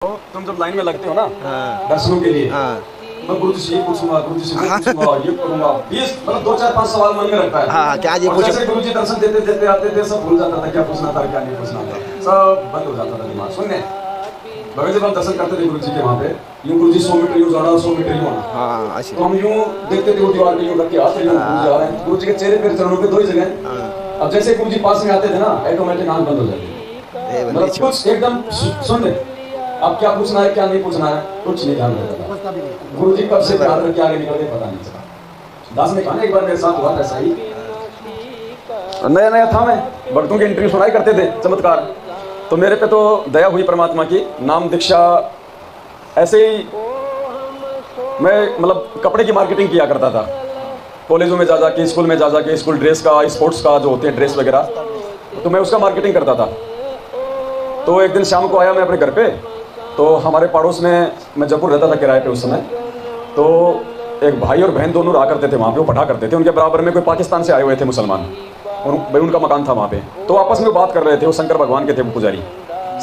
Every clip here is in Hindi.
तुम जब लाइन में लगते हो ना दर्शनों के लिए, मैं गुरु जी से ये पूछूंगा, गुरु जी से ये पूछूंगा, ये करूंगा, 20 मतलब 2 4 5 सवाल मन में रखता है। क्या जी और जैसे गुरु जी दर्शन देते देते आते थे, सब भूल जाता था क्या पूछना था क्या नहीं पूछना था, सब बंद हो जाता था दिमाग। सुनने भगत जब हम दर्शन करते थे गुरु जी के वहाँ पे, यूं गुरु जी 100 मीटर यूं ज्यादा 100 मीटर यूं, तो हम यूं देखते थे वो दीवार पे यूं रख के हाथ यूं गुरु जी आ रहे हैं, गुरु जी के चेहरे पे चरणों पे दो ही जगह। अब जैसे गुरु जी पास में आते थे ना, ऑटोमेटिक आंख बंद हो जाती है, मतलब कुछ एकदम सुन। अब क्या पूछना है क्या नहीं पूछना है कुछ नहीं ध्यान रहता। गुरु जी कब से ध्यान रख के आगे निकल गए पता नहीं चला। दास ने कहा एक बार मेरे साथ हुआ था ऐसा ही, नया नया था, मैं भक्तों के इंटरव्यू सुनाई करते थे चमत्कार, तो मेरे पे तो दया हुई परमात्मा की, नाम दीक्षा ऐसे ही मैं मतलब कपड़े की मार्केटिंग किया करता था, कॉलेजों में जा जाके, स्कूल में जा जाके, स्कूल ड्रेस का, स्पोर्ट्स का जो होते हैं ड्रेस वगैरह, तो मैं उसका मार्केटिंग करता था। तो एक दिन शाम को आया मैं अपने घर पे, तो हमारे पड़ोस में, मैं जयपुर रहता था किराए पे उस समय, तो एक भाई और बहन दोनों रहा करते थे वहाँ पे, वो पढ़ा करते थे, उनके बराबर में कोई पाकिस्तान से आए हुए थे मुसलमान, और भाई उनका मकान था वहाँ पे, तो आपस में बात कर रहे थे। वो शंकर भगवान के थे वो पुजारी,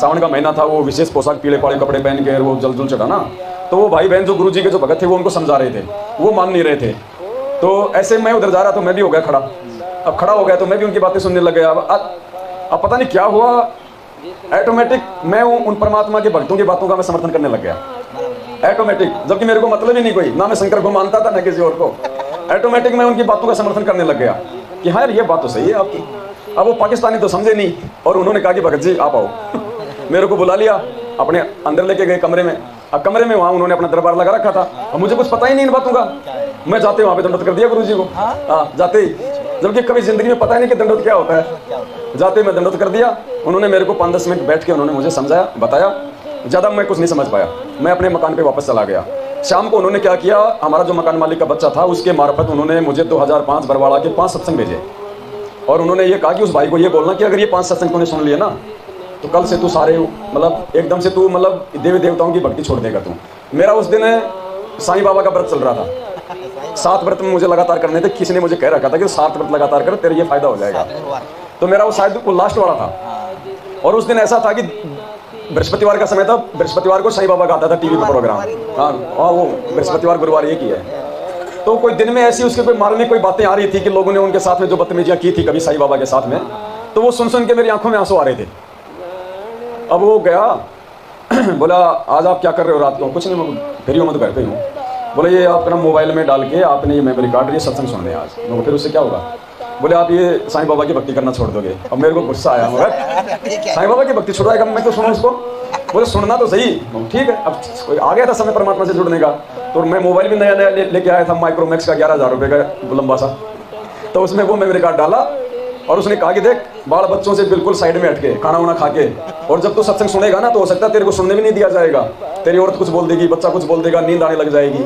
सावन का महीना था, वो विशेष पोशाक पीले पाड़े कपड़े पहन के वो जल जुल चढ़ाना, तो वो भाई बहन जो गुरु जी के जो भगत थे वो उनको समझा रहे थे, वो मान नहीं रहे थे। तो ऐसे मैं उधर जा रहा, तो मैं भी हो गया खड़ा, अब खड़ा हो गया तो मैं भी उनकी बातें सुनने लग गया। अब पता नहीं क्या हुआ, ऑटोमेटिक मैं उन परमात्मा के भक्तों की बातों का मैं समर्थन करने लग गया, ऑटोमेटिक, जबकि मेरे को मतलब ही नहीं कोई, ना मैं शंकर को मानता था ना किसी और को, ऑटोमेटिक मैं उनकी बातों का समर्थन करने लग गया कि हाँ यार ये बात तो सही है आपकी। अब वो पाकिस्तानी तो समझे नहीं, और उन्होंने कहा कि भगत जी आप आओ। मेरे को बुला लिया, अपने अंदर लेके गए कमरे में। अब कमरे में वहाँ उन्होंने अपना दरबार लगा रखा था, और मुझे कुछ पता ही नहीं इन बातों का। मैं जाते वहाँ पे दंडवत कर दिया गुरु जी को, हाँ जाते ही, जबकि कभी जिंदगी में पता ही नहीं कि दंडवत क्या होता है। जाते मैं दंडवत कर दिया, उन्होंने मेरे को 5-10 मिनट बैठ के उन्होंने मुझे समझाया, बताया, ज़्यादा मैं कुछ नहीं समझ पाया, मैं अपने मकान पे वापस चला गया। शाम को उन्होंने क्या किया, हमारा जो मकान मालिक का बच्चा था उसके मार्फत उन्होंने मुझे 2005 बरवाड़ा के 5 सत्संग भेजे, और उन्होंने ये कहा कि उस भाई को ये बोलना कि अगर ये 5 सत्संग तूने सुन लिए ना, तो कल से तू सारे मतलब एकदम से तू मतलब देवी देवताओं की भक्ति छोड़ देगा तू। मेरा उस दिन साईं बाबा का व्रत चल रहा था, 7 व्रत में मुझे लगातार करने थे, किसी ने मुझे कह रखा था कि 7 व्रत लगातार कर, तेरे ये फायदा हो जाएगा, तो मेरा वो शायद वो लास्ट वाला था। और उस दिन ऐसा था कि बृहस्पतिवार का समय था, बृहस्पतिवार को साईं बाबा का आता था टीवी पर प्रोग्राम, हाँ वो बृहस्पतिवार गुरुवार एक ही है। तो कोई दिन में ऐसी उसके कोई माल में कोई बातें आ रही थी कि लोगों ने उनके साथ में जो बदतमीजियाँ की थी कभी साईं बाबा के साथ में, तो वो सुन सुन के मेरी आंखों में आंसू आ रहे थे। अब वो गया बोला आज आप क्या कर रहे हो रात को? कुछ नहीं, मैं फ्री हूँ, मैं तो घर पे हूँ। बोले ये आप अपना मोबाइल में डाल के आपने ये मेमोरी कार्ड, ये सत्संग सुनने आज। मैं फिर उससे क्या होगा? बोले आप ये साईं बाबा की भक्ति करना छोड़ दोगे। अब मेरे को गुस्सा आया, मगर साईं बाबा की भक्ति छुड़वाएगा मैं तो सुनूं उसको? बोले सुनना तो सही, ठीक है। अब कोई आ गया था समय परमात्मा से जुड़ने का, तो मैं मोबाइल भी नया नया लेके आया था, माइक्रोमैक्स का 11,000 रुपये का लंबा सा, तो उसमें वो मेमोरी कार्ड डाला, और उसने कहा कि देख बाल बच्चों से बिल्कुल साइड में हटके खाना वाना खा के, और जब तू सत्संग सुनेगा ना तो हो सकता है तेरे को सुनने भी नहीं दिया जाएगा, तेरी औरत कुछ बोल देगी, बच्चा कुछ बोल देगा, नींद आने लग जाएगी।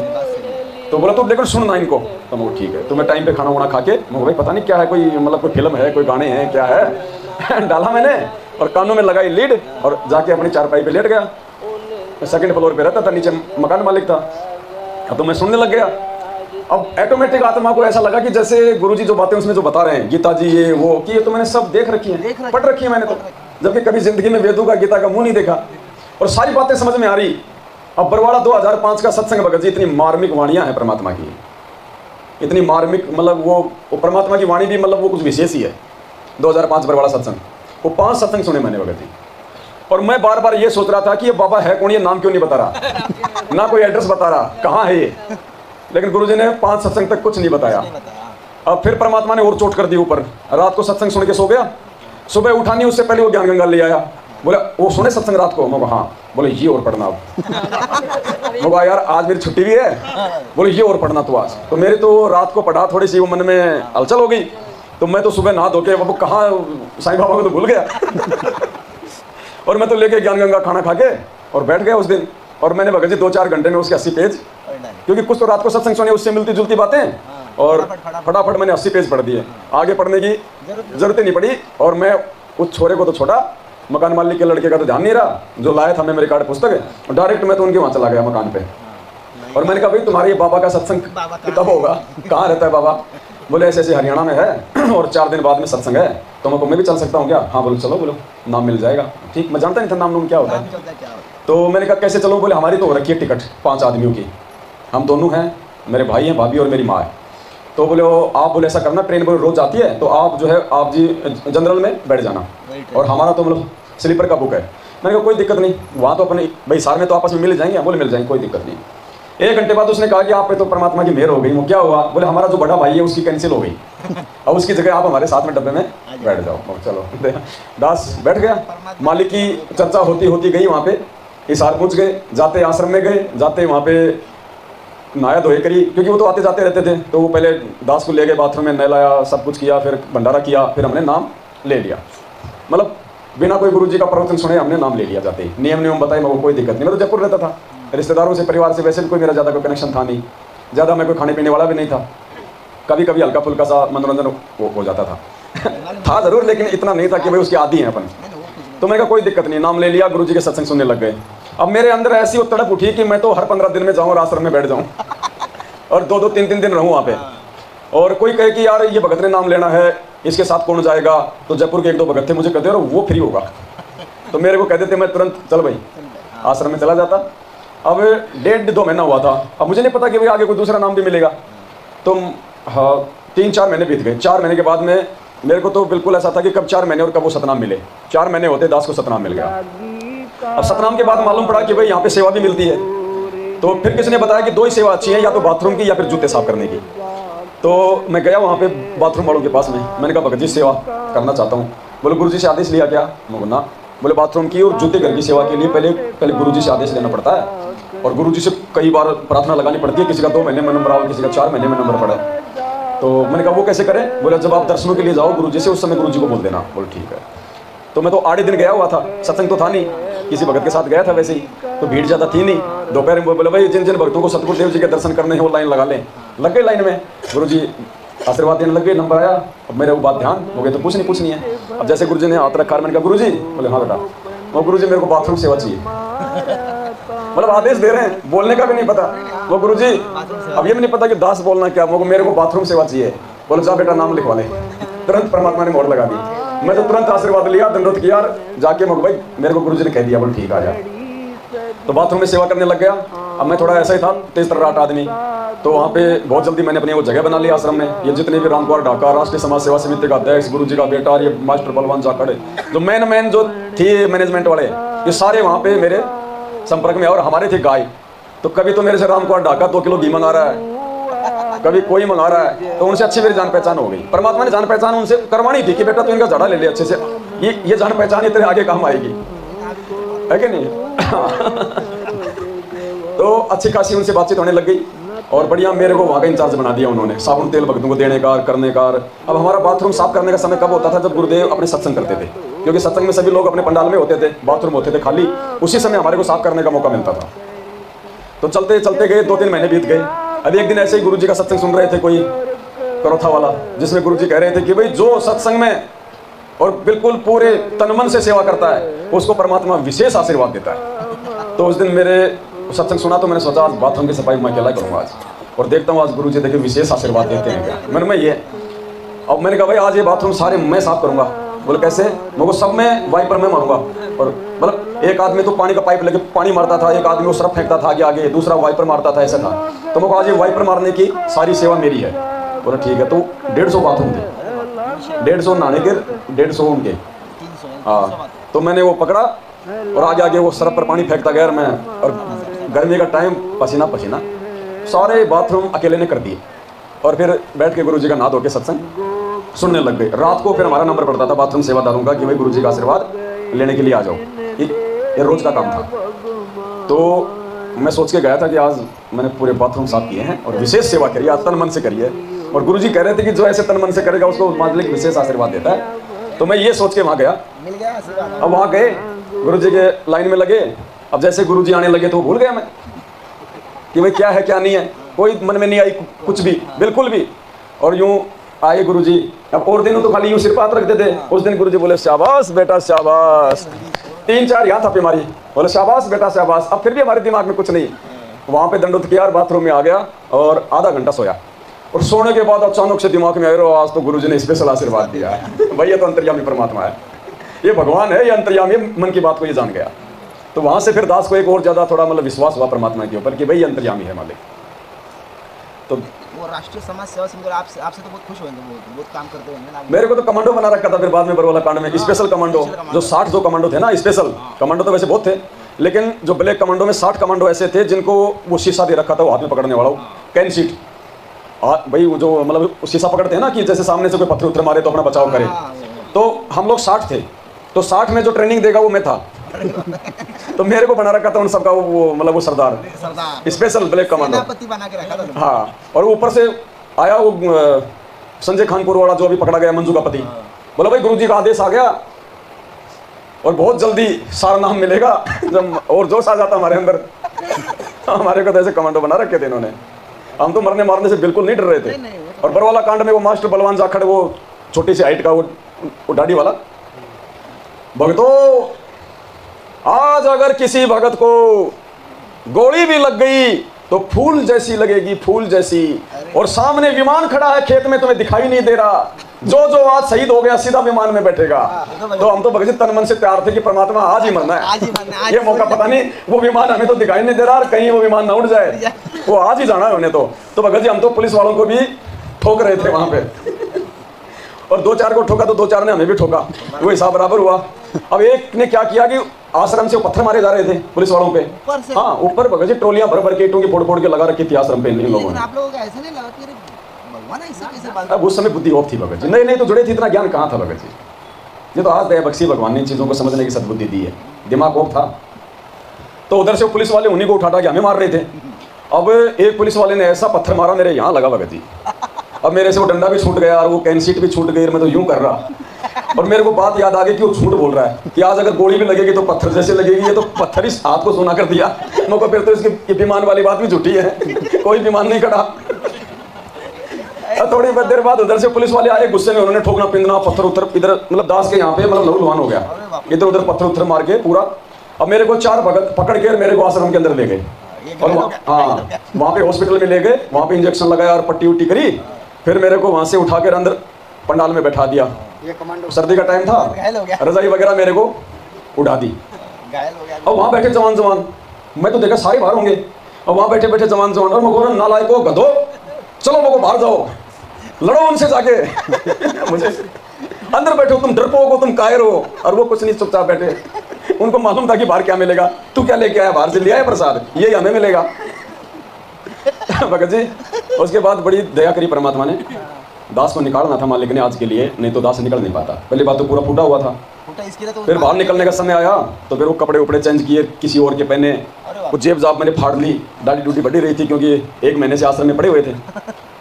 तो बोला तू लेकिन सुनना इनको। तो मैं ठीक है, तो मैं टाइम पे खाना वाना खा के, मैं भाई पता नहीं क्या है, कोई मतलब कोई फिल्म है, कोई गाने हैं, क्या है डाला मैंने, और कानों में लगाई लीड, और जाके अपनी चारपाई पे लेट गया। मैं 2nd फ्लोर पे रहता था, नीचे मकान मालिक था। अब तो मैं सुनने लग गया। अब ऑटोमेटिक आत्मा को ऐसा लगा कि जैसे गुरुजी जो बातें उसमें जो बता रहे हैं, गीता जी ये वो कि ये तो मैंने सब देख रखी है, पढ़ रखी है मैंने तो, जबकि कभी जिंदगी में वेदों का गीता का मुंह नहीं देखा, और सारी बातें समझ में आ रही। अब बरवाड़ा 2005 का सत्संग भगत जी, इतनी मार्मिक वाणियां हैं परमात्मा की, इतनी मार्मिक, मतलब वो परमात्मा की वाणी भी मतलब वो कुछ विशेष ही है। 2005 बरवाड़ा सत्संग, वो 5 सत्संग सुने मैंने भगत जी, और मैं बार बार ये सोच रहा था कि ये बाबा है कौन, ये नाम क्यों नहीं बता रहा, ना कोई एड्रेस बता रहा, कहाँ है ये। लेकिन गुरुजी ने 5 सत्संग तक कुछ नहीं बताया। अब फिर परमात्मा ने और चोट कर दी ऊपर। रात को सत्संग सुन के सो गया, सुबह उठा नहीं उससे पहले वो ज्ञान गंगा ले आया। बोले वो सुने सत्संग रात को? मैं हाँ। बोले ये और पढ़ना अब। मैं यार आज मेरी छुट्टी भी है। बोले ये और पढ़ना तो आज। तो मेरे तो रात को पढ़ा, थोड़ी सी वो मन में हलचल हो गई, तो मैं तो सुबह नहा धो के वो कहाँ साईं बाबा को तो भूल गया और मैं तो लेके ज्ञान गंगा खाना खा के और बैठ गया उस दिन। और मैंने भगत जी 2-4 घंटे में उसके 80 पेज, क्योंकि कुछ तो रात को सत्संग सुने उससे मिलती जुलती बातें, और फटाफट मैंने 80 पेज पढ़ दिए। आगे पढ़ने की जरूरत ही नहीं पड़ी। और मैं उस छोरे को तो छोड़ा, मकान मालिक के लड़के का तो ध्यान नहीं रहा, जो लाया था मेमोरी कार्ड पुस्तक, डायरेक्ट मैं तो उनके वहाँ चला गया मकान पे। और मैंने कहा भाई तुम्हारे ये बाबा का सत्संग कब होगा, कहाँ रहता है बाबा? बोले ऐसे ऐसे हरियाणा में है और 4 दिन बाद में सत्संग है, तो मैं भी चल सकता हूँ क्या? हाँ बोलो चलो, बोलो नाम मिल जाएगा। ठीक, मैं जानता नहीं था नाम क्या होता है। तो मैंने कहा कैसे चलो? बोले हमारी तो हो रखी है टिकट 5 आदमियों की, हम दोनों हैं, मेरे भाई हैं, भाभी और मेरी माँ है। तो बोले आप बोले ऐसा करना, ट्रेन बोले रोज आती है तो आप जो है आप जी जनरल में बैठ जाना, और हमारा तो मतलब स्लीपर का बुक है। मैंने कहा कोई दिक्कत नहीं, वहाँ तो अपने भाई सार में तो आपस में मिल जाएंगे। बोले मिल जाएंगे, कोई दिक्कत नहीं। 1 घंटे बाद उसने कहा कि आप पे तो परमात्मा की मेहर हो गई। वो क्या हुआ? बोले हमारा जो बड़ा भाई है उसकी कैंसिल हो गई, अब उसकी जगह आप हमारे साथ में डब्बे में बैठ जाओ। चलो दास बैठ गया। मालिक की चर्चा होती होती गई, वहाँ पे हिसार पहुँच गए। जाते आश्रम में गए, जाते वहाँ पे नहाया धोए करी, क्योंकि वो तो आते जाते रहते थे। तो वो पहले दास को ले गए, बाथरूम में नहलाया, सब कुछ किया, फिर भंडारा किया, फिर हमने नाम ले लिया। मतलब बिना कोई गुरुजी का प्रवचन सुने हमने नाम ले लिया। जाते ही नियम बताए, मेरे को कोई दिक्कत नहीं। मैं तो जयपुर रहता था, रिश्तेदारों से परिवार से वैसे भी कोई मेरा ज़्यादा कोई कनेक्शन था नहीं, ज़्यादा मैं कोई खाने पीने वाला भी नहीं था। कभी कभी हल्का फुल्का सा मनोरंजन हो जाता था था ज़रूर, लेकिन इतना नहीं था कि भाई उसके आदी हैं अपन। तो मैंने कहा कोई दिक्कत नहीं, नाम ले लिया, गुरुजी के सत्संग सुनने लग गए। अब मेरे अंदर ऐसी वो तड़प उठी कि मैं तो हर 15 दिन में जाऊँ और आश्रम में बैठ जाऊँ और 2-2, 3-3 दिन रहूँ वहाँ पे। और कोई कहे कि यार ये भगत ने नाम लेना है, इसके साथ कौन जाएगा? तो जयपुर के 1-2 भगत थे, मुझे कहते और वो फ्री होगा, तो मेरे को कह देते, मैं तुरंत चल भाई आश्रम में चला जाता। अब 1.5-2 महीना हुआ था। अब मुझे नहीं पता कि भाई आगे कोई दूसरा नाम भी मिलेगा। तो हाँ 3-4 महीने बीत गए। 4 महीने के बाद में मेरे को तो बिल्कुल ऐसा था कि कब 4 महीने और कब वो सतनाम मिले। 4 महीने होते दास को सतनाम मिल गया। अब सतनाम के बाद मालूम पड़ा कि भाई यहाँ पे सेवा भी मिलती है। तो फिर किसी ने बताया कि 2 ही सेवा अच्छी है, या तो बाथरूम की या फिर जूते साफ करने की। तो मैं गया वहाँ पे बाथरूम वालों के पास में, मैंने कहा भगत जी सेवा करना चाहता हूँ। बोले गुरुजी से आदेश लिया क्या? मैं ना। बोले बाथरूम की और जूते घर की सेवा के लिए पहले गुरुजी से आदेश लेना पड़ता है, और गुरुजी से कई बार प्रार्थना लगानी पड़ती है। किसी का 2 महीने में नंबर आओ, किसी का 4 महीने में नंबर पड़ा। तो मैंने कहा वो कैसे करें? बोले जब आप दर्शनों के लिए जाओ गुरुजी से, उस समय गुरुजी को बोल देना। बोले ठीक है। तो मैं तो 8 दिन गया हुआ था, सत्संग तो था नहीं, किसी भगत के साथ गया था वैसे ही, तो भीड़ ज़्यादा थी नहीं। दोपहर में बोले भाई जिन जिन भक्तों को सतगुरुदेव जी के दर्शन करने हैं वो लाइन लगा लें। लग गए लाइन में, गुरुजी आशीर्वाद देने लग गए, नंबर आया। अब मेरे वो बात ध्यान हो गए तो पूछनी है। अब जैसे गुरुजी ने हाथ रखा, मैंने कहा गुरुजी? बोले हाँ बेटा। वो गुरुजी मेरे को बाथरूम सेवा चाहिए। मतलब आदेश दे रहे हैं, बोलने का भी नहीं पता। वो गुरुजी अब ये भी नहीं पता कि दास बोलना क्या, मेरे को बाथरूम सेवा चाहिए। बोले जा बेटा नाम लिखवा ले। तुरंत परमात्मा ने मोड़ लगा दी। मैं तो तुरंत आशीर्वाद लिया, दंडोत किया, जाके भाई मेरे को गुरुजी ने कह दिया, बोले ठीक आ जा। तो बाथरूम में सेवा करने लग गया। अब मैं थोड़ा ऐसा ही था, तेज तर्राट आदमी, तो वहाँ पे बहुत जल्दी मैंने अपनी वो जगह बना ली आश्रम में। ये जितने भी रामकुमार ढाका राष्ट्रीय समाज सेवा समिति का अध्यक्ष, गुरुजी का बेटा, और ये मास्टर बलवान जाखड़, जो मेन जो थी मैनेजमेंट वाले, ये सारे वहाँ पे मेरे संपर्क में। और हमारे थे गाय, तो कभी तो मेरे से रामकुमार ढाका 2 किलो घी मंगा रहा है, कभी कोई मंगा रहा है। तो उनसे अच्छी मेरी जान पहचान हो गई। परमात्मा ने जान पहचान उनसे करवानी थी कि बेटा तू इनका झाड़ा ले ले अच्छे से, ये जान पहचान तेरे आगे काम आएगी, है कि नहीं? तो अच्छी खासी उनसे बातचीत होने लग गई, और बढ़िया मेरे को वहाँ का इंचार्ज बना दिया उन्होंने, साबुन तेल भक्तों को देने का, करने का। अब हमारा बाथरूम साफ करने का समय कब होता था? जब गुरुदेव अपने सत्संग करते थे, क्योंकि सत्संग में सभी लोग अपने पंडाल में होते थे, बाथरूम होते थे खाली, उसी समय हमारे को साफ करने का मौका मिलता था। तो चलते चलते गए, 2-3 महीने बीत गए। अभी एक दिन ऐसे ही गुरुजी का सत्संग सुन रहे थे, कोई करोथा वाला, जिसमें गुरुजी कह रहे थे कि भाई जो सत्संग में और बिल्कुल पूरे तन मन से सेवा करता है उसको परमात्मा विशेष आशीर्वाद देता है। तो उस दिन मेरे सत्संग सुना, तो मैंने सोचा आज बाथरूम की सफाई मैं अकेला करूँगा आज, और देखता हूँ आज गुरुजी देखिए विशेष आशीर्वाद देते हैं क्या। मैं ये अब मैंने कहा भाई आज ये बाथरूम सारे मैं साफ करूँगा। बोले कैसे? मेरे को सब में वाइपर में मारूंगा। और मतलब एक आदमी तो पानी का पाइप लेके पानी मारता था, एक आदमी वो सरफ फेंकता था आगे आगे, दूसरा वाइपर मारता था, ऐसा था। तो मेरे को आज ये वाइपर मारने की सारी सेवा मेरी है। बोला ठीक है। तो 150 बाथरूम थे, 150 नहाने के, 150 उनके। हाँ, तो मैंने वो पकड़ा और आगे आगे वो सरफ पर पानी फेंकता गया मैं, और गर्मी का टाइम पसीना पसीना, सारे बाथरूम अकेले ने कर दिए। और फिर बैठ के गुरुजी का नाद होकर सत्संग सुनने लग गए। रात को फिर हमारा नंबर पड़ता था बाथरूम सेवादारों का कि भाई गुरुजी का आशीर्वाद लेने के लिए आ जाओ। ये रोज का काम था। तो मैं सोच के गया था कि आज मैंने पूरे बाथरूम साफ किए हैं और विशेष सेवा करी, आज तन मन से करिए। और गुरुजी कह रहे थे कि जो ऐसे तन मन से करेगा उसको मालिक विशेष आशीर्वाद देता है। तो मैं ये सोच के वहाँ गया। अब वहाँ गए, गुरुजी के लाइन में लगे। अब जैसे गुरुजी आने लगे तो भूल गया मैं कि भाई क्या है क्या नहीं है, कोई मन में नहीं आई कुछ भी, बिल्कुल भी। और यूं आए गुरुजी। अब और दिनों तो खाली यूं सिर पात रखते थे, उस दिन गुरुजी बोले शाबाश बेटा शाबाश। 3-4 यहाँ थापे मारी, बोले शाबाश बेटा शाबाश। अब फिर भी हमारे दिमाग में कुछ नहीं। वहाँ पे दंडोत किया, बाथरूम में आ गया और आधा घंटा सोया। और सोने के बाद अचानक से दिमाग में आया आज तो गुरुजी ने स्पेशल आशीर्वाद दिया है। भाई ये तो अंतर्यामी परमात्मा है, ये भगवान है, ये अंतर्यामी मन की बात को ये जान गया। तो वहां से फिर दास को एक और ज्यादा थोड़ा मतलब विश्वास हुआ परमात्मा के ऊपर कि भाई अंतर्यामी है मालिक। तो वो राष्ट्रीय समाज सेवा संघ आपसे तो बहुत खुश होंगे, बहुत काम करते होंगे ना। मेरे को तो कमांडो बना रखा था फिर बाद में बरवाला कांड में, स्पेशल कमांडो। जो 60 जो कमांडो थे ना, स्पेशल कमांडो तो वैसे बहुत थे, लेकिन जो ब्लैक कमांडो में 60 कमांडो ऐसे थे जिनको वो शीशा दे रखा था, वो हाथ में पकड़ने वाला, कैन सीट भाई, वो जो मतलब शीशा पकड़ते हैं ना कि जैसे सामने से कोई पत्थर उत्तर मारे तो अपना बचाव करे। तो हम लोग 60 थे, तो 60 में जो ट्रेनिंग देगा वो मैं था। तो मेरे को बना रखा था उन सबका वो मतलब वो सरदार स्पेशल ब्लैक कमांडो बना के रखा था। हाँ, और ऊपर से आया वो संजय खानपुर वाला जो अभी पकड़ा गया, मंजू का पति, बोला भाई गुरुजी का आदेश आ गया और बहुत जल्दी सारा नाम मिलेगा। जब और जोश आ जाता हमारे अंदर। हमारे को तो ऐसे कमांडो बना रखे थे इन्होंने, हम तो मरने मारने से बिल्कुल नहीं डर रहे थे। और बरवाला कांड में वो मास्टर बलवान जाखड़, वो छोटी सी हाइट का वो दाढ़ी वाला, भगतों आज अगर किसी भगत को गोली भी लग गई तो फूल जैसी लगेगी, फूल जैसी, और सामने विमान खड़ा है खेत में तुम्हें दिखाई नहीं दे रहा, जो आज शहीद हो गया सीधा विमान में बैठेगा। तो हम तो भगत जी तन मन से तैयार थे कि परमात्मा आज ही मरना है, ये मौका पता नहीं वो विमान हमें तो दिखाई नहीं दे रहा, कहीं वो विमान ना उड़ जाए, वो आज ही जाना है उन्हें। तो भगत जी हम तो पुलिस वालों को भी ठोक रहे थे वहां पे, और 2-4 को ठोका तो 2-4 ने हमें भी ठोका, वो हिसाब बराबर हुआ। अब एक ने क्या किया कि आश्रम से पत्थर मारे जा रहे थे पुलिस वालों पे, हाँ ऊपर भगत जी ट्रोलियां भर भर के ईंटों की फोड़ के लगा रखी थी आश्रम पे इन लोगों ने। आप लोगों को ऐसा नहीं लगा कि भगवान ऐसे कैसे बात? अब उस समय बुद्धि ऑफ थी भगत जी, नहीं तो जुड़े थे, इतना ज्ञान कहाँ था भगत जी। ये तो आज दया बख्शी भगवान ने इन चीज़ों को समझने की सद्बुद्धि दी है, दिमाग ऑफ था। तो उधर से पुलिस वाले उन्हीं को उठाता कि हमें मार रहे थे। अब एक पुलिस वाले ने ऐसा पत्थर मारा मेरे यहाँ लगा भगत जी, अब मेरे से वो डंडा भी छूट गया और वो कैन सीट भी छूट गई, मैं तो यूं कर रहा। और मेरे को बात याद आ गई कि वो झूठ बोल रहा है कि आज अगर गोली भी लगेगी तो पत्थर जैसे लगेगी, ये तो पत्थर इस हाथ को सुना कर दिया। मेरे को फिर तो इसकी विमान वाली बात भी झूठी है, कोई विमान नहीं खड़ा। थोड़ी देर बाद उधर से पुलिस वाले आए, गुस्से में उन्होंने ठोकना पिंदना पत्थर उत्तर इधर मतलब दास के यहाँ पे मतलब लहू लुहान हो गया, इधर उधर पत्थर उत्तर मार के पूरा। अब मेरे को 4 भगत पकड़ के मेरे को आश्रम के अंदर ले गए, और हाँ वहाँ पे हॉस्पिटल में ले गए, वहाँ पे इंजेक्शन लगाया और पट्टी उट्टी करी, फिर मेरे को वहाँ से उठा कर अंदर पंडाल में बैठा दिया। सर्दी का टाइम था, रजाई वगैरह मेरे को उड़ा दी। अब वहाँ बैठे जवान, मैं तो देखा सारे बाहर होंगे, और वहाँ बैठे जवान, और मैं बोल रहा नालायको गधो, चलो मेरे को बाहर जाओ, लड़ो उनसे जाके। मुझे अंदर बैठे हो तुम, डरपोक हो तुम, कायर हो, और वो कुछ नहीं, चुपचाप बैठे। उनको मालूम था कि बाहर क्या मिलेगा, तू क्या लेके आया, बाहर से ले आया प्रसाद, ये हमें मिलेगा। भगत जी उसके बाद बड़ी दया करी परमात्मा ने, दास को निकालना था मालिक ने आज के लिए, नहीं तो दास से निकल नहीं पाता। पहली बात तो पूरा फूटा हुआ था, फिर बाहर निकलने का समय आया तो फिर वो कपड़े उपड़े चेंज किए, किसी और के पहने, वो जेब जाब मैंने फाड़ ली, दाढ़ी ड्यूटी बढ़ी रही थी क्योंकि 1 महीने से आश्रम में पड़े हुए थे,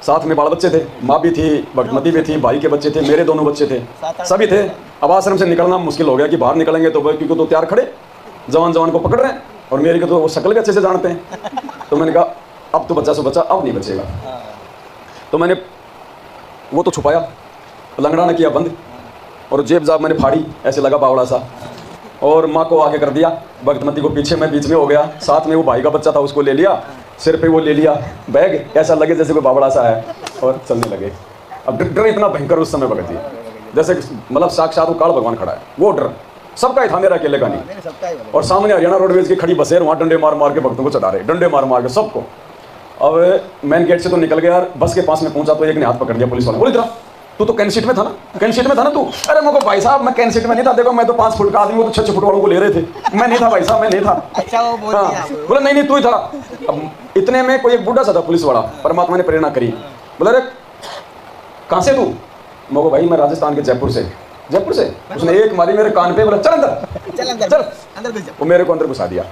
साथ में बाल बच्चे थे, माँ भी थी, भगमती भी थी, भाई के बच्चे थे, मेरे 2 बच्चे थे, सभी थे। अब आश्रम से निकलना मुश्किल हो गया कि बाहर निकलेंगे तो क्योंकि तो तैयार खड़े जवान को पकड़ रहे हैं, और मेरी को तो वो शक्ल भी अच्छे से जानते हैं। तो मैंने कहा अब तो बच्चा सो बच्चा, अब नहीं बचेगा। तो मैंने वो तो छुपाया, लंगड़ा ने किया बंद, और जेब जाब मैंने फाड़ी, ऐसे लगा बावड़ा सा, और माँ को आगे कर दिया, भगतमती को पीछे, मैं बीच में हो गया, साथ में वो भाई का बच्चा था उसको ले लिया, सिर पे वो ले लिया बैग, ऐसा लगे जैसे कोई बावड़ा सा है, और चलने लगे। अब डर इतना भयंकर उस समय भगत जी, जैसे मतलब साक्षात वो काल भगवान खड़ा है, वो डर सबका ही था, मेरा अकेले का नहीं। और सामने हरियाणा रोडवेज की खड़ी बसें, वहाँ डंडे मार के भक्तों को चढ़ा रहे, डंडे मार के सबको। अब मेन गेट से तो निकल गया, बस के पास में पहुंचा तो एक ने हाथ पकड़ लिया पुलिस वाले, बोले इधर तू तो कैन सीट में था ना, कैन सीट में था ना तू। अरे मेरे को भाई साहब मैं कैन सीट में नहीं था, देखो मैं तो 5 फुट का आदमी, वो तो 6 फुट वालों को ले रहे थे, मैं नहीं था भाई साहब, मैं नहीं था। अच्छा वो बोल दिया, बोला नहीं तू ही था। अब इतने में कोई एक बूढ़ा सा था पुलिस वाला, परमात्मा ने प्रेरणा करी, बोला अरे कहाँ से तू, मैं को भाई मैं राजस्थान के जयपुर से। उसने एक मारी मेरे कान पे, बोला चल अंदर घुस जा। वो मेरे को अंदर घुसा दिया,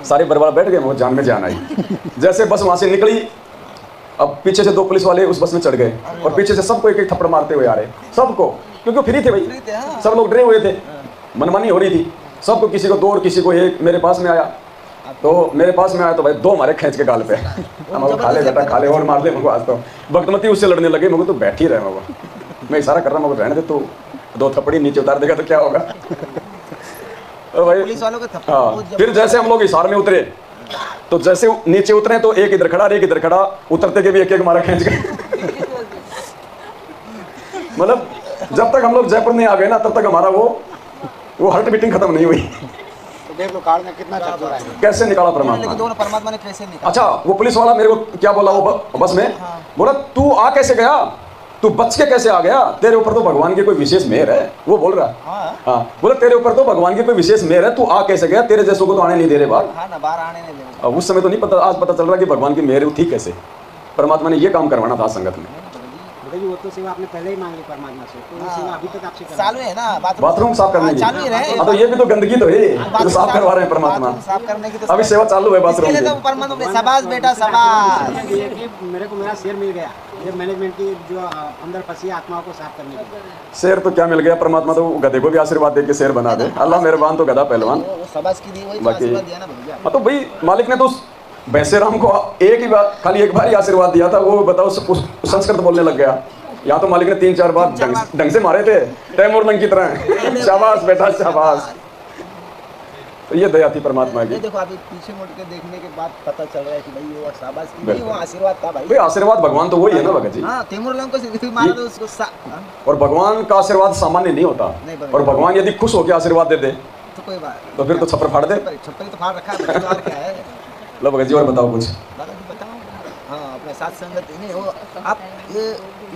सारे बरबार बैठ गए, वो जान में जान आई। जैसे बस वहां से निकली, अब पीछे से 2 पुलिस वाले उस बस में चढ़ गए, और पीछे से सबको एक थप्पड़ मारते हुए आ रहे, सबको, क्योंकि फ्री थे भाई, सब लोग डरे हुए थे, मनमानी हो रही थी सबको, किसी को 2 और किसी को 1। मेरे पास में आया तो भाई 2 मारे खींच के गाल पे, हम खा ले बेटा खा ले, और मार दे मेरे को आज तो। भक्तमती उससे लड़ने लगे, मेरे को तो बैठ ही रहे, मैं इशारा कर रहा हूँ, रहने दे तू, 2 थप्पड़ी नीचे उतार देगा तो क्या होगा। भाई पुलिस वालों का हाँ, फिर जैसे हम लोग हिसार में उतरे, तो जैसे नीचे उतरे तो एक इधर खड़ा, एक इधर खड़ा, उतरते के भी एक मारा खींच के। मतलब जब तक हम लोग जयपुर नहीं आ गए ना, तब तक हमारा वो हार्ट बीटिंग खत्म नहीं हुई। देख लो कार्ड में कितना चक्कर है। कैसे निकाला परमात्मा? दोनों परमात्मा ने कैसे निकाला? अच्छा, वो पुलिस वाला मेरे को क्या बोला वो बस में, बोला तू आ कैसे गया, तू बच के कैसे आ गया, तेरे ऊपर तो भगवान की कोई विशेष मेहर है। वो बोल रहा हाँ, बोला तेरे ऊपर तो भगवान की कोई विशेष मेहर है, तू आ कैसे गया, तेरे जैसों को तो आने नहीं दे रहे बाहर। हाँ ना, बाहर आने नहीं दे रहे। उस समय तो नहीं पता, आज पता चल रहा कि भगवान की मेहर थी कैसे, परमात्मा ने ये काम करवाना था संगत में। वो तो सेवा आपने पहले ही मांगी परमात्मा से, तो वो सेवा अभी तक आपसे चालू है ना, बाथरूम साफ करने की। चालू ही रहे। हाँ, तो ये भी तो गंदगी तो है जो साफ करवा रहे हैं परमात्मा। साफ करने की तो अभी सेवा चालू है बाथरूम इसके लिए की। तो परमात्मा शाबाश बेटा शाबाश। ये कि मेरे को मेरा शेर मिल गया, ये मैनेजमेंट की जो अंदर फंसी आत्माओं को साफ करने की। शेर तो क्या मिल गया, परमात्मा तो गधे को भी आशीर्वाद दे के शेर बना दे। अल्लाह मेहरबान, तो गधा पहलवान। वो शाबाश की दी, वही तो आशीर्वाद दिया ना भैया। हाँ, तो भाई मालिक ने तो भैंसे राम को एक ही बार, खाली एक बार ही आशीर्वाद दिया था, वो बताओ संस्कृत बोलने लग गया। यहाँ तो मालिक ने 3-4 बार ढंग से मारे थे, तैमूर लंग की तरह। शाबाश बेटा शाबाश। तो ये दया थी परमात्मा की। देखो अभी पीछे मुड़ के देखने के बाद पता चल रहा है कि भाई वो शाबाश की नहीं, वो आशीर्वाद था भाई। भाई आशीर्वाद भगवान तो वही है ना भगत जी। हाँ, तैमूर लंग को सिर्फ मारा तो उसको और भगवान का आशीर्वाद सामान्य नहीं होता, और भगवान यदि खुश होकर आशीर्वाद दे दे तो कोई बात, तो फिर तो छप्पर फाड़ दे। छप्पर तो फाड़ रखा है, और क्या है। लो भगत जी और बताओ कुछ। बताओ। हाँ, अपने साथ संगत नहीं हो आप, ये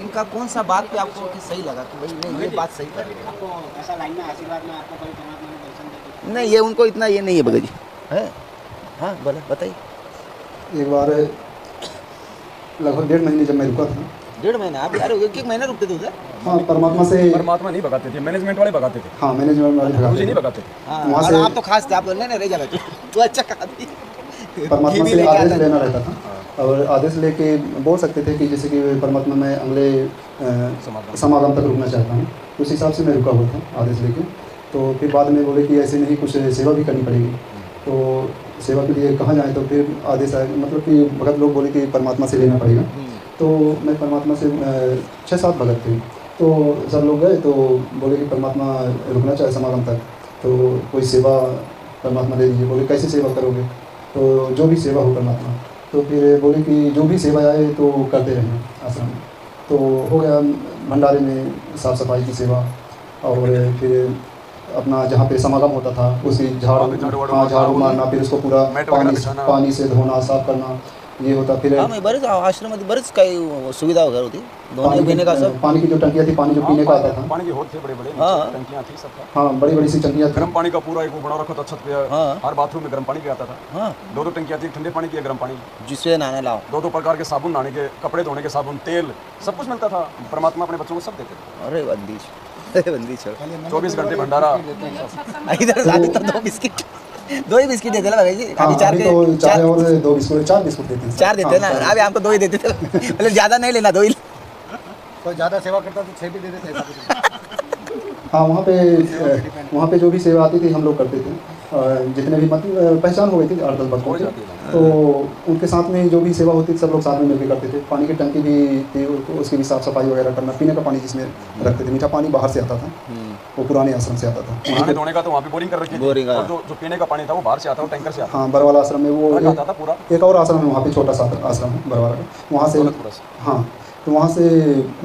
इनका कौन सा बात पे आपको कि सही लगा कि भाई नहीं ये बात सही कर रही है? आपको ऐसा लाइन में आशीर्वाद में आपको कोई परमात्मा ने दर्शन दिया? नहीं, ये उनको इतना ये नहीं है भगत जी है। हाँ बोले, बताइए। एक बार लगभग 1.5 महीने जब मैं रुका था। 1.5 महीना? आप यार 1 महीना रुकते थे उधर? हाँ, परमात्मा से। परमात्मा नहीं भगाते थे, मैनेजमेंट वाले भगाते थे। हाँ, मैनेजमेंट वाले भगाते मुझे नहीं थे। भगाते थे। हाँ, वहाँ और से आप तो खास थे, आप तो नहीं रह जाते तो अच्छा कहा थी। परमात्मा से आदेश लेना रहता था, और आदेश लेके बोल सकते थे कि जैसे कि परमात्मा मैं अगले समागम तक रुकना चाहता हूँ। उस हिसाब से मैं रुका हुआ था आदेश लेके। तो फिर बाद में बोले कि ऐसे नहीं, कुछ सेवा भी करनी पड़ेगी। तो सेवा के लिए कहाँ जाएँ, तो फिर आदेश आया, मतलब कि भगत लोग बोले कि परमात्मा से लेना पड़ेगा। तो मैं परमात्मा से 6-7 भगत थे, तो सब लोग गए, तो बोले कि परमात्मा रुकना चाहे समागम तक, तो कोई सेवा परमात्मा दे दीजिए। बोले कैसे सेवा करोगे? तो जो भी सेवा हो परमात्मा। तो फिर बोले कि जो भी सेवा आए तो करते रहना आश्रम में। तो हो गया भंडारे में साफ़ सफाई की सेवा, और फिर अपना जहाँ पे समागम होता था उसी झाड़ू मारना, फिर उसको पूरा पानी से धोना, साफ करना, ये होता। फिर हाँ, बरेच आश्रम में बरेच काही सुविधा वगैरह होती, धोने पीने का सब। पानी की जो टंकियाँ थी, पानी जो पीने का आता था, पानी के होत थे बड़े-बड़े, हाँ। टंकियाँ थी सब था। हाँ, बड़ी-बड़ी सी टंकियाँ थी। गर्म पानी का पूरा एक वो बना रखा था छत पे। हाँ। हर बाथरूम में गर्म पानी भी आता था। हाँ, 2-2 टंकियाँ थी, ठंडे पानी की, गर्म पानी, जिससे नहाने लाओ। 2-2 प्रकार के साबुन, नहाने के, कपड़े धोने के साबुन, तेल, सब कुछ मिलता था। परमात्मा अपने बच्चों को सब देते थे। अरे बंदी छोड़ 24 घंटे भंडारा। इधर अभी तो 2 बिस्किट, 2 ही बिस्किट देते ना भाई जी। हाँ, अभी 4 अभी तो 4 और 2 बिस्कुट, 4 बिस्कुट देते हैं। 4 देते ना, अभी हमको 2 ही देते थे। मतलब ज़्यादा नहीं लेना, 2 ही। कोई ज़्यादा सेवा करता तो 6 भी दे देते हैं। हाँ, वहाँ पे जो भी सेवा आती थी हम लोग करते थे। जितने भी मतलब पहचान हो गई थी 8-10 बच्चों से, तो उनके साथ में जो भी सेवा होती थी सब लोग साथ में मिलकर करते थे। पानी की टंकी भी थी, उसकी भी साफ़ सफाई वगैरह करना, पीने का पानी जिसमें रखते थे। मीठा पानी बाहर से आता था, वो पुराने आश्रम से आता था। नहाने धोने का तो वहाँ पे बोरिंग कर रखी थी, बोरिंग, और जो पीने का पानी था वो बाहर से आता था, टैंकर से आता हाँ, बरवाला आश्रम में वो आता था पूरा। एक और आश्रम है वहाँ पे, छोटा सा आश्रम है बरवाला का, वहाँ से। हाँ, तो वहाँ से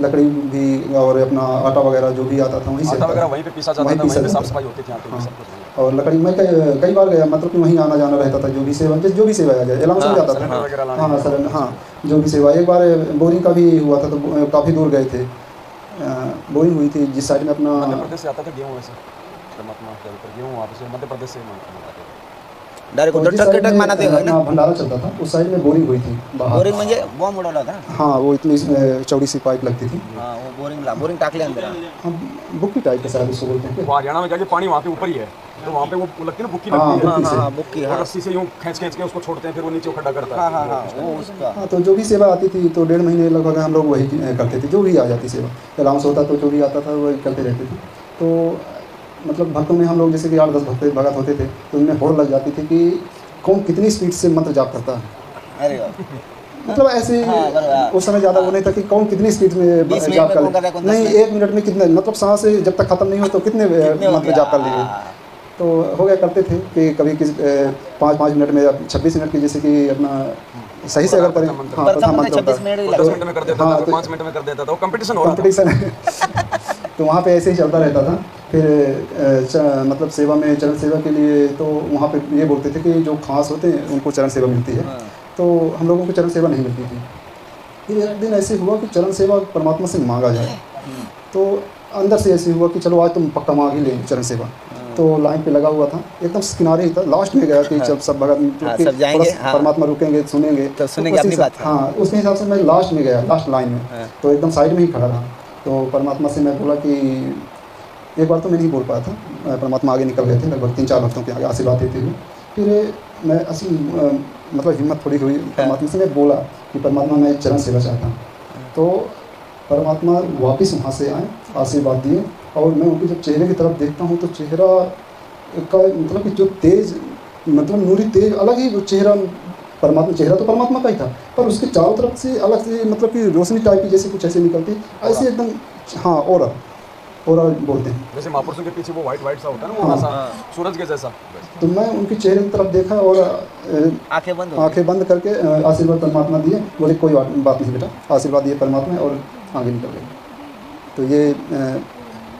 लकड़ी भी और अपना आटा वगैरह जो भी आता था वहीं से आटा वगैरह वहीं पे पीसा जाता था, वहीं पे साफ सफाई होती थी यहाँ पे। हाँ। सब कुछ और लकड़ी मैं कई बार गया, मतलब कि वहीं आना जाना रहता था। जो भी सेवा आ जाए अलाउंस हो जाता था। हाँ सर, हाँ, जो भी सेवा। एक बार बोरिंग का भी हुआ था, तो काफ़ी दूर गए थे। बोरिंग हुई थी जिस साइड में अपना मध्य प्रदेश से आता था गेहूँ, वैसे परमात्मा गेहूँ वहाँ से मध्य प्रदेश से डायरेक्ट ट्रक मनाते हो ना, भंडारा चलता था उस साइड में। बोरिंग हुई थी बाहर। बोरिंग म्हणजे बॉम्ब उडवला था। हाँ, वो इतनी चौड़ी सी पाइप लगती थी। हाँ, वो बोरिंग टाकले अंदर। हाँ, बुक्की टाइप का शायद उसको बोलते हैं। हरियाणा में जाके पानी वहाँ पे ऊपर ही है, तो वहाँ पे वो लगती है ना बुक्की हाँ, लगती है, बुक्की से। हाँ, बुक्की, और हाँ। रस्सी से यूँ खींच के उसको छोड़ते हैं, फिर वो नीचे खड्डा करता हाँ, है। हाँ, वो उसका। हाँ, तो जो भी सेवा आती थी तो 1.5 महीने लगभग हम लोग वही करते थे। जो भी आ जाती सेवा, अलाउंस होता तो जो भी आता था वही करते रहते थे। तो मतलब भक्तों में हम लोग जैसे कि 8-10 भगत होते थे, तो उनमें होड़ लग जाती थी कि कौन कितनी स्पीड से मंत्र जाप करता है। अरे वाह, मतलब ऐसे उस समय ज़्यादा वो नहीं था कि कौन कितनी स्पीड में 20 जाप मिनट कर ले। नहीं, 1 मिनट में कितने, मतलब सांस जब तक खत्म नहीं हो तो कितने मंत्र जाप कर लिए। तो हो गया करते थे कि कभी किसी 5-5 मिनट में, 26 मिनट की, जैसे कि अपना सही से अगर करें। हाँ, प्रथम मंत्र 10 मिनट में कर देता था, 5 मिनट में कर देता था, वो कंपटीशन हो रहा था। कंपटीशन। तो वहाँ पे ऐसे ही चलता रहता था। फिर मतलब सेवा में चरण सेवा के लिए तो वहाँ पे ये बोलते थे कि जो खास होते हैं उनको चरण सेवा मिलती है, तो हम लोगों को चरण सेवा नहीं मिलती थी। फिर एक दिन ऐसे हुआ कि चरण सेवा परमात्मा से मांगा जाए, तो अंदर से ऐसे हुआ कि चलो आज तुम पक्का मांग ही लेंगे चरण सेवा। तो लाइन पे लगा हुआ था, एकदम किनारे ही था, लास्ट में गया कि जब सब भगत सब जाएंगे, परमात्मा रुकेंगे सुनेंगे तो सुनेंगे अपनी बात। हाँ, उसके हिसाब से मैं लास्ट में गया, लास्ट लाइन में, तो एकदम साइड में ही खड़ा रहा। तो परमात्मा से मैं बोला कि एक बार तो मैं नहीं बोल पाया था, परमात्मा आगे निकल गए थे, लगभग 3-4 हफ्तों के आगे आशीर्वाद देते हुए। फिर मैं असली मतलब हिम्मत थोड़ी हुई, परमात्मा से मैं बोला कि परमात्मा मैं चरण सेवा चाहता हूँ। तो परमात्मा वापस वहाँ से आए, आशीर्वाद दिए, और मैं उनके जब चेहरे की तरफ देखता हूँ तो चेहरा का मतलब कि जो तेज मतलब नूरी तेज अलग ही वो चेहरा, परमात्मा चेहरा तो परमात्मा का ही था, पर उसके चारों तरफ से अलग से मतलब कि रोशनी टाइप की जैसे कुछ ऐसे निकलती ऐसे एकदम। हाँ, और बोलते हैं जैसे महापुरुषों के पीछे वो वाइट सा होता है ना, वो सा सूरज के जैसा। तो मैं उनके चेहरे की तरफ देखा और आंखें बंद करके आशीर्वाद परमात्मा दिए, बोले कोई बात नहीं बेटा, आशीर्वाद दिए परमात्मा और आगे निकल गए। तो ये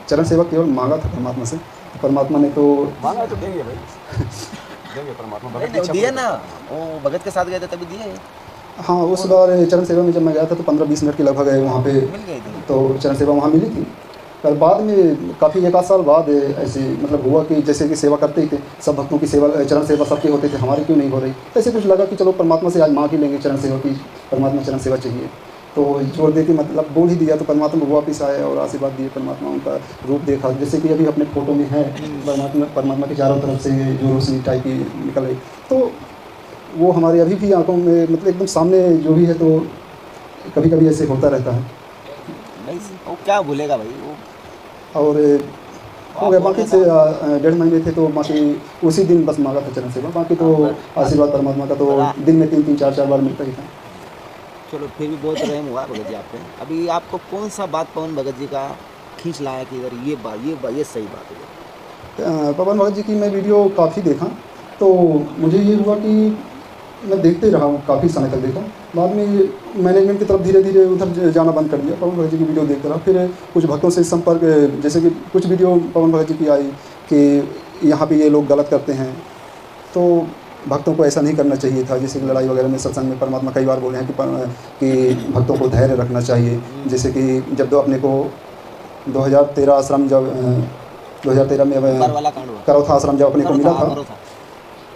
चरण सेवा केवल मांगा था परमात्मा से, तो परमात्मा ने तो मांगा तो देंगे भाई देंगे परमात्मा, भगत दिए ना, वो भगत के साथ गए थे तभी दिए। हाँ, उस बार चरण सेवा में जब मैं गया था तो 15-20 मिनट के लगभग गए वहाँ पे, मिल गई थी तो चरण सेवा वहाँ मिली थी। पर बाद में काफ़ी 1 आध साल बाद ऐसे मतलब हुआ कि जैसे कि सेवा करते ही थे, सब भक्तों की सेवा, चरण सेवा सबके होते थे, हमारी क्यों नहीं हो रही। ऐसे कुछ लगा कि चलो परमात्मा से आज मांग ही लेंगे चरण सेवा की, परमात्मा चरण सेवा चाहिए। तो जोर दे के मतलब बोल ही दिया, तो परमात्मा वापस आए और आशीर्वाद दिए। परमात्मा उनका रूप देखा, जैसे कि अभी अपने फोटो में है, परमात्मा के चारों तरफ से जो रोशनी टाइप की निकल रही, तो वो हमारी अभी भी आंखों में मतलब एकदम सामने जो भी है। तो कभी कभी ऐसे होता रहता है, वो क्या भूलेगा भाई वो। और हो गया, बाकी से 1.5 महीने थे, तो बाकी उसी दिन बस मांगा था चरण सेवा, बाकी तो आशीर्वाद परमात्मा का तो दिन में 3-3, 4-4 बार मिलता ही था। चलो फिर भी बहुत रहम हुआ भगत जी आप पे। अभी आपको कौन सा बात पवन भगत जी का खींच लाया कि अगर ये सही बात है? पवन भगत जी की मैं वीडियो काफ़ी देखा, तो मुझे ये हुआ कि मैं देखते रहा हूँ, काफ़ी समय तक देखा। बाद में मैनेजमेंट की तरफ धीरे धीरे उधर जाना बंद कर दिया, पवन भगत जी की वीडियो देखता रहा। फिर कुछ भक्तों से संपर्क, जैसे कि कुछ वीडियो पवन भगत जी की आई कि यहाँ पे ये लोग गलत करते हैं, तो भक्तों को ऐसा नहीं करना चाहिए था। जैसे कि लड़ाई वगैरह में सत्संग में परमात्मा कई बार बोले हैं कि भक्तों को धैर्य रखना चाहिए। जैसे कि जब 2013 आश्रम, जब 2013 में करौथा आश्रम जब अपने को मिला था,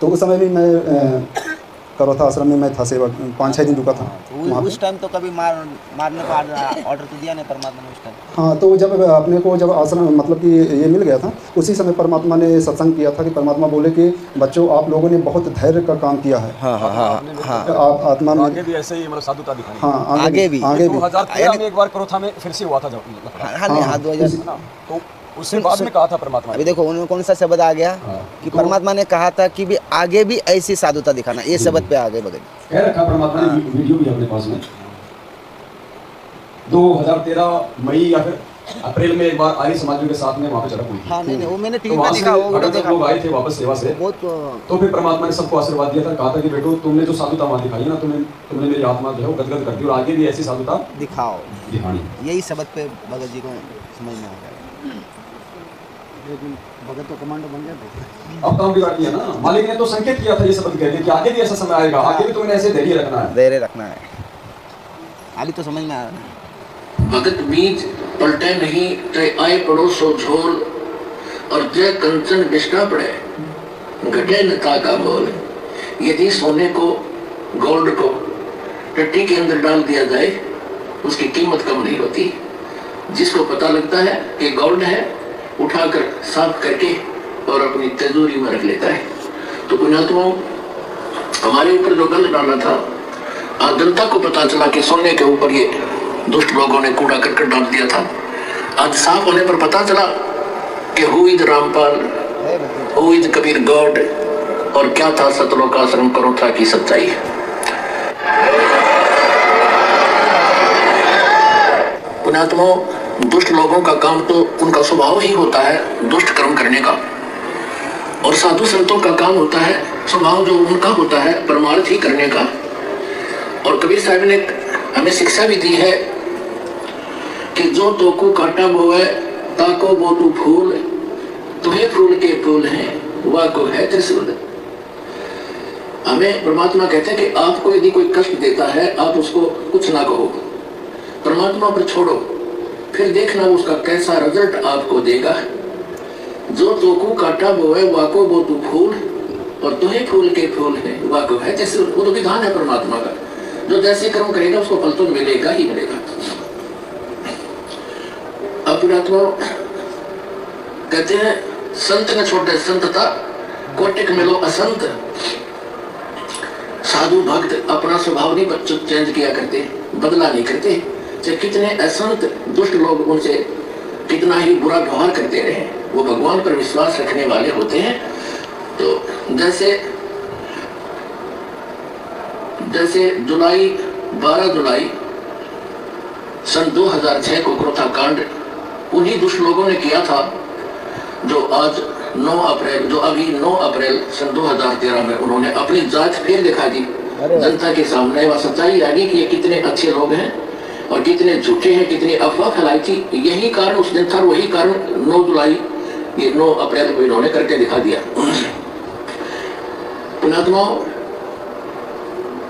तो उस समय भी मैं करौथा आश्रम में मैं था, सेवा 5-6 दिन रुका था वहाँ। उस टाइम तो कभी मारने का ऑर्डर तो दिया नहीं परमात्मा ने उस टाइम। हाँ, तो जब अपने को जब आश्रम मतलब कि ये मिल गया था, उसी समय परमात्मा ने सत्संग किया था कि परमात्मा बोले कि बच्चों आप लोगों ने बहुत धैर्य का काम किया है। आप आत्मा में आगे भी ऐसे ही मतलब साधुता दिखाई। हाँ, आगे भी 2013 में एक बार करौथा में फिर से हुआ था जब, तो उससे बाद में कहा था परमात्मा। अभी देखो उन्होंने कौन सा शब्द आ गया कि परमात्मा ने कहा था कि भी आगे भी ऐसी साधुता दिखाना, ये शब्द पे आगे बढ़े कह रखा परमात्मा ने। वीडियो भी अपने पास में 2013 मई या फिर अप्रैल में एक बार आर्य समाजियों के साथ में वहाँ पे झड़प हुई। हाँ, नहीं वो मैंने टीवी में देखा, वो वीडियो देखा। लोग आए थे वापस सेवा से, तो फिर परमात्मा ने सबको आशीर्वाद दिया था, कहा था कि बेटो तुमने जो साधुता वहाँ दिखाई ना, तुमने मेरी आत्मा जो है वो गदगद कर दी, और आगे भी ऐसी साधुता दिखानी। यही शब्द पे भगत जी को समझ में आ गया। लेकिन भगत तो कमांडो बन गए थे। अब काम बिगाड़ दिया ना, मालिक ने तो संकेत किया था ये शब्द कह के कि आगे भी ऐसा समय आएगा, आगे भी तुमने ऐसे धैर्य रखना है। अभी तो समझ में आ रहा है। भगत बीज पलटे नहीं, चाहे आए पड़ोसो झोल, और जय कंचन बिस्टा पड़े घटे नता का बोल। यदि सोने को, गोल्ड को टट्टी के अंदर डाल दिया जाए, उसकी कीमत कम नहीं होती। जिसको पता लगता है कि गोल्ड है, उठाकर साफ करके और अपनी तिजोरी में रख लेता है। तो पुण्यात्माओं, हमारे ऊपर जो गंद डाला था, आज जनता को पता चला कि सोने के ऊपर ये दुष्ट लोगों ने कूड़ा करकट डाल दिया था। आज साफ होने पर पता चला कि who is Rampal, who is Kabir God, और क्या था सतलोक आश्रम करौथा की सच्चाई। पुण्यात्माओं, दुष्ट लोगों का काम तो उनका स्वभाव ही होता है दुष्ट कर्म करने का, और साधु संतों का काम होता है स्वभाव जो उनका होता है परमार्थ ही करने का। और कबीर साहब ने हमें शिक्षा भी दी है कि जो तो को काटा बोए ताको वो तू फूल, तुम्हें फूल के फूल हैं वह को है त्रिशूल। हमें परमात्मा कहते हैं कि आपको यदि कोई कष्ट देता है आप उसको कुछ ना कहो, परमात्मा पर छोड़ो, फिर देखना उसका कैसा रिजल्ट आपको देगा। जो तोकू काटा वो है वाको वो तू फूल, और तुम्हें फूल के फूल है वाको है त्रिशूल। वो तो विधान है परमात्मा का, जो जैसे कर्म करेगा उसको फल तो मिलेगा ही मिलेगा। अपरात्मा कहते हैं संत न छोटे संतता कोटिक मिलो असंत। साधु भक्त अपना स्वभाव नहीं चेंज किया करते, बदला नहीं करते, चाहे कितने असंत दुष्ट लोग उनसे कितना ही बुरा व्यवहार करते रहे, वो भगवान पर विश्वास रखने वाले होते हैं। तो जैसे 12 जुलाई सन 2006 को क्रोथा कांड उन्हीं दुष्ट लोगों ने किया था जो आज 9 अप्रैल सन 2013 में उन्होंने अपनी जात फिर दिखा दी जनता के सामने। वह सच्चाई आ गई कि ये कितने अच्छे लोग हैं और कितने झूठे हैं, कितनी अफवाह फैलाई थी। यही कारण उस दिन था, वही कारण 9 अप्रैल को इन्होंने करके दिखा दिया। पुण्यात्माओं,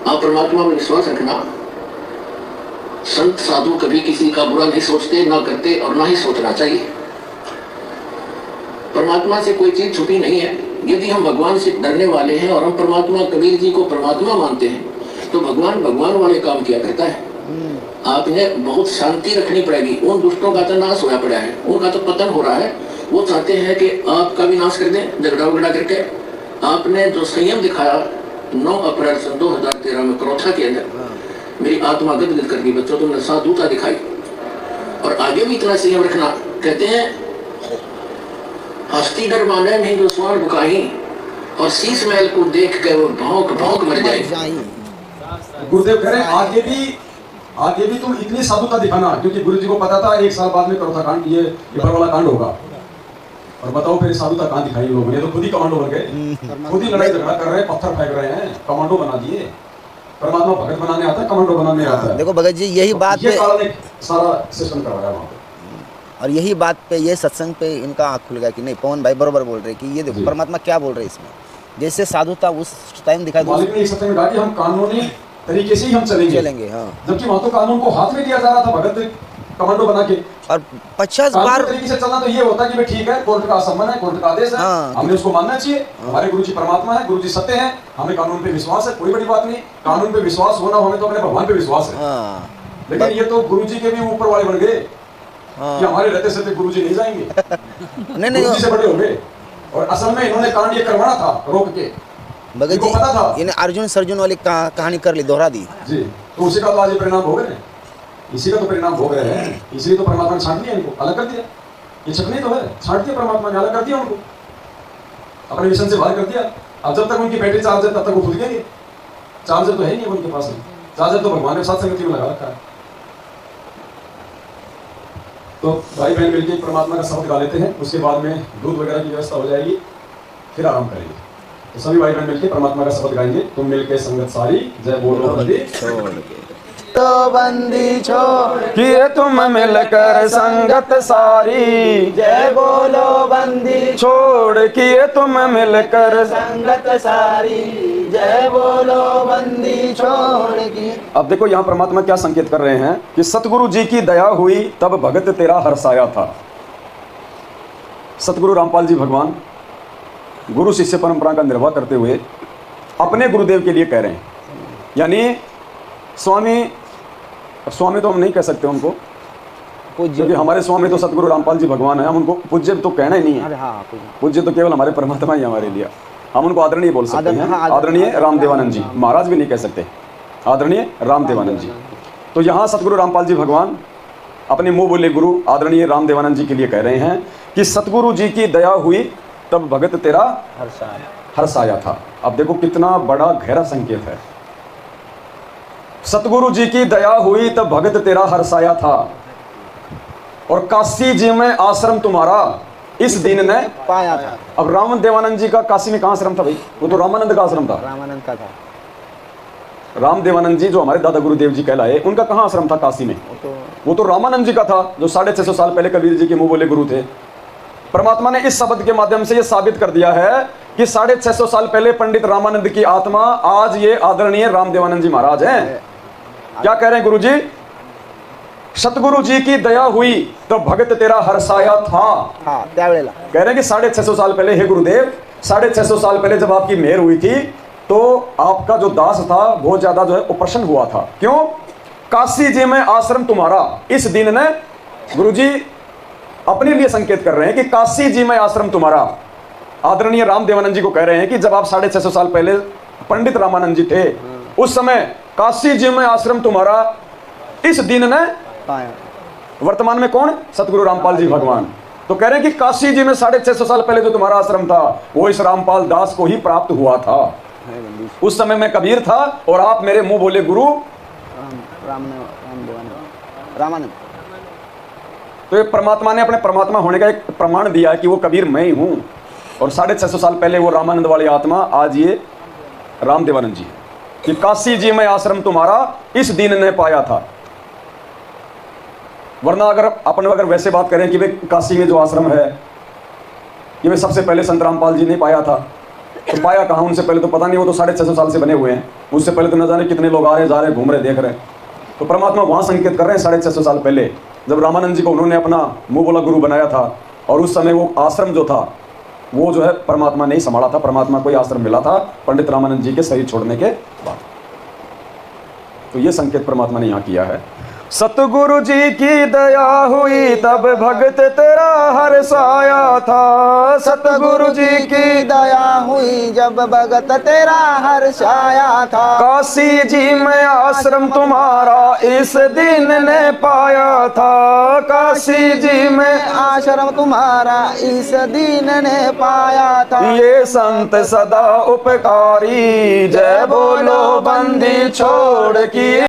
आप परमात्मा में विश्वास रखना। संत साधु कभी किसी का बुरा नहीं सोचते, ना करते और ना ही सोचना चाहिए। परमात्मा से कोई चीज छुपी नहीं है। यदि हम भगवान से डरने वाले हैं और हम परमात्मा कबीर जी को परमात्मा मानते हैं तो भगवान वाले काम किया करता है। आपने बहुत शांति रखनी पड़ेगी। उन दुष्टों का तो नाश होया पड़ा है, उनका तो पतन हो रहा है। वो चाहते हैं कि आपका भी नाश कर दें झगड़ा उगड़ा करके। आपने जो संयम दिखाया 9 अप्रैल सन 2013 में क्रोथा के अंदर, मेरी आत्मा गदगद कर गई। बच्चों, तुमने साधुता दिखाई और आगे भी इतना संयम रखना। कहते हैं हस्ती डर माने में हिंदुस्तान बुकाही और शीश महल को देख के वो भौंक मर जाए। गुरुदेव कह रहे हैं आगे भी तुम इतनी साधुता दिखाना, क्योंकि गुरु जी को पता था 1 साल बाद में क्रोथा कांड ये वाला कांड होगा। और बताओ फिर साधुता कहाँ दिखाई लोगों ने? तो खुद ही कमांडो बन गए, खुद ही लड़ाई झगड़ा कर रहे हैं, पत्थर फेंक रहे हैं, कमांडो बना दिए। परमात्मा भगत बनाने आता है, कमांडो बनाने आता है। देखो भगत जी, यही बात ये सारा सिस्टम करवाया वहाँ पे। और यही बात पे, ये सत्संग पे इनका आँख खुल गया कि नहीं, पवन भाई बरोबर बोल रहे कि ये देखो परमात्मा क्या बोल रहे इसमें। जैसे साधुता उस टाइम दिखाई मालिक ने एक सत्संग में कहा कि हम कानूनी तरीके से ही हम चलेंगे। हाँ। जबकि वहाँ तो कानून को हाथ में दिया जा रहा था भगत कमांडो बना के। और 50 बार तरीके से चलना तो ये होता कि ठीक है, कोर्ट का सम्मान है, कोर्ट का आदेश है, हमने उसको मानना चाहिए। हमारे गुरु जी परमात्मा है, गुरु जी सत्य है, हमें कानून पे विश्वास है, कोई बड़ी बात नहीं। कानून पे विश्वास होना, हमें तो अपने भगवान पे विश्वास है। लेकिन ये तो गुरु जी के भी ऊपर वाले बन गए कि हमारे रहते सहते गुरु जी नहीं जाएंगे, नहीं गुरु जी से बड़े हो गए। और असल में इन्होंने कांड ये करवाना था रोक के, भगत जी पता था। इन्हें अर्जुन वाली कहानी कर ली, दोहरा दी जी। तो उसी का तो आज ये परिणाम हो गए, इसी का तो परिणाम भोग रहे हैं। इसलिए तो परमात्मा ने छांट दिया, इनको अलग कर दिया। ये छकनी तो है, छांट दिया परमात्मा ने, अलग कर दिया उनको, अपने मिशन से बाहर कर दिया। अब जब तक उनकी बैटरी चार्ज है तब तक वो खुद गएंगे। चार्जर तो है नहीं उनके पास, चार्जर तो भगवान ने साथ संगति में लगा रखा है। तो भाई बहन मिलकर परमात्मा का शब्द गा लेते हैं, उसके बाद में दूध वगैरह की व्यवस्था हो जाएगी, फिर आराम करेंगे। तो सभी भाई बहन मिलकर परमात्मा का शब्द गाएंगे। तुम मिलके संगत सारी, जय बोलो बंदी छोड़ के, तो बंदी छोड़ किए तुम मिलकर संगत सारी, जय बोलो बंदी छोड़ किए तुम मिलकर संगत सारी, जय बोलो बंदी छोड़ की। अब देखो यहाँ परमात्मा क्या संकेत कर रहे हैं कि सतगुरु जी की दया हुई तब भगत तेरा हर्षाया था। सतगुरु रामपाल जी भगवान गुरु शिष्य परंपरा का निर्वाह करते हुए अपने गुरुदेव के लिए कह रहे हैं, यानी स्वामी तो हम नहीं कह सकते उनको, क्योंकि हमारे स्वामी तो सतगुरु रामपाल जी भगवान है, हम उनको पूज्य तो कहना ही नहीं है। पूज्य तो केवल हमारे परमात्मा ही हमारे लिए, हम उनको आदरणीय बोल सकते हैं। आदरणीय रामदेवानंद जी, महाराज भी नहीं कह सकते, आदरणीय रामदेवानंद जी। तो यहाँ सतगुरु रामपाल जी भगवान अपने मुंह बोले गुरु आदरणीय रामदेवानंद जी के लिए कह रहे हैं कि सतगुरु जी की दया हुई तब भगत तेरा हर्षाया था। अब देखो कितना बड़ा गहरा संकेत है। सतगुरु जी की दया हुई तब भगत तेरा हर्षाया था, और काशी जी में आश्रम तुम्हारा इस दिन ने पाया था। अब राम देवानंद जी का काशी में कहाँ आश्रम था भाई? वो तो रामानंद का आश्रम था, रामानंद का था। राम देवानंद जी जो हमारे दादा गुरुदेव जी कहलाए, उनका कहाँ आश्रम था काशी में? वो तो रामानंद जी का था, जो 650 साल पहले कबीर जी के मुंह बोले गुरु थे। परमात्मा ने इस शब्द के माध्यम से यह साबित कर दिया है कि 650 साल पहले पंडित रामानंद की आत्मा आज ये आदरणीय रामदेवानंद जी महाराज हैं। क्या कह रहे हैं गुरु जी? सतगुरु जी की दया हुई तो भगत तेरा हर्षाया था। कह रहे हैं कि 650 साल पहले, हे गुरुदेव, 650 साल पहले जब आपकी मेहर हुई थी तो आपका जो दास था बहुत ज्यादा जो है प्रसन्न हुआ था। क्यों? काशी जी में आश्रम तुम्हारा इस दिन ने, गुरुजी अपने लिए संकेत कर रहे हैं कि काशी जी में आश्रम तुम्हारा, आदरणीय रामदेवानंद जी को कह रहे हैं कि जब आप 650 साल पहले पंडित रामानंद जी थे उस समय काशी जी में आश्रम तुम्हारा इस दिन ने पाया। वर्तमान में कौन? सतगुरु रामपाल जी भगवान। तो कह रहे हैं कि काशी जी में 650 साल पहले जो तुम्हारा आश्रम था वो इस रामपाल दास को ही प्राप्त हुआ था। उस समय मैं कबीर था और आप मेरे मुंह बोले गुरु रामानंद। तो ये परमात्मा ने अपने परमात्मा होने का एक प्रमाण दिया कि वो कबीर मैं ही हूं। और 650 साल पहले वो रामानंद वाली आत्मा आज ये रामदेवानंद जी है कि काशी जी में आश्रम तुम्हारा इस दिन ने पाया था। वरना अगर अपन अगर वैसे बात करें कि वे काशी में जो आश्रम है ये वे सबसे पहले संत रामपाल जी ने पाया था, तो पाया कहाँ? उनसे पहले तो पता नहीं, वो तो 650 साल से बने हुए हैं। उससे पहले तो न जाने कितने लोग आ रहे जा रहे घूम रहे देख रहे। तो परमात्मा वहां संकेत कर रहे हैं 650 साल पहले जब रामानंद जी को उन्होंने अपना मुंह बोला गुरु बनाया था और उस समय वो आश्रम जो था वो जो है परमात्मा ने ही संभाला था। परमात्मा को ही आश्रम मिला था पंडित रामानंद जी के शरीर छोड़ने के बाद। तो ये संकेत परमात्मा ने यहाँ किया है। सतगुरु जी की दया हुई तब भगत तेरा हर्षाया था। सतगुरु जी की दया हुई जब भगत तेरा हर्षाया था। काशी जी में आश्रम तुम्हारा इस दिन ने पाया था। काशी जी में आश्रम तुम्हारा इस दिन ने पाया था। ये संत सदा उपकारी, जय बोलो बंदी छोड़ की।